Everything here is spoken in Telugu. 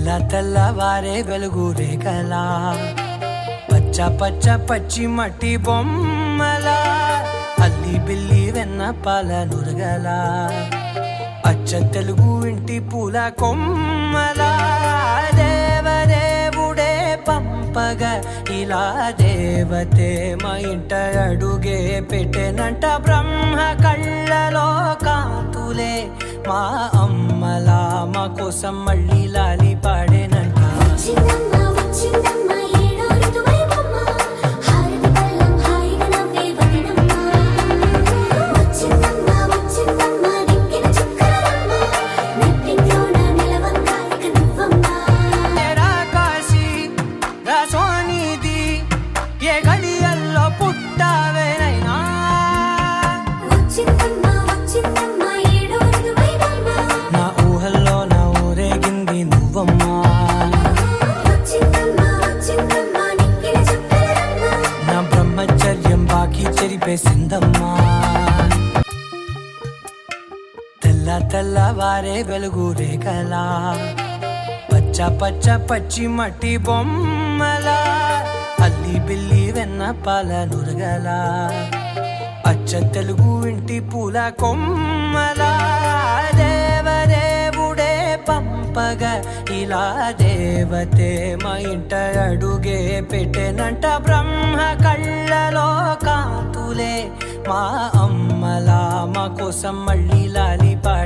తెల్లవారే వెలుగు రేఖలా పచ్చ పచ్చ పచ్చి మట్టి బొమ్మలా అల్లి బిల్లి వెన్న పాల నురగలా అచ్చ తెలుగు ఇంటి పూల కొమ్మలా దేవదేవుడే పంపగా ఇలా దేవతే మా ఇంట అడుగే పెట్టెనంట బ్రహ్మ కళ్ళలో కాంతులే మా అమ్మలా మా కోసం మళ్ళీ లాలి పాడేనంట. ఏ గడియల్లో పుట్టావేనైనా నా ఊహల్లో నా ఊరేగింది నువ్వమ్మా, నా బ్రహ్మచర్యం బాకీ చెరిపేసిందమ్మా. తెల్లవారే వెలుగు రేఖలా పచ్చ పచ్చ పచ్చి మట్టి బొమ్మలా అల్లి బిల్లి వెన్న పాల నురగలా అచ్చ తెలుగు ఇంటి పూల కొమ్మలా దేవదేవుడే పంపగా ఇలా దేవతే మా ఇంట అడుగే పెట్టెనంట బ్రహ్మ కళ్ళలో కాంతులే మా అమ్మలా మా కోసం మళ్ళీ లాలి పాడే.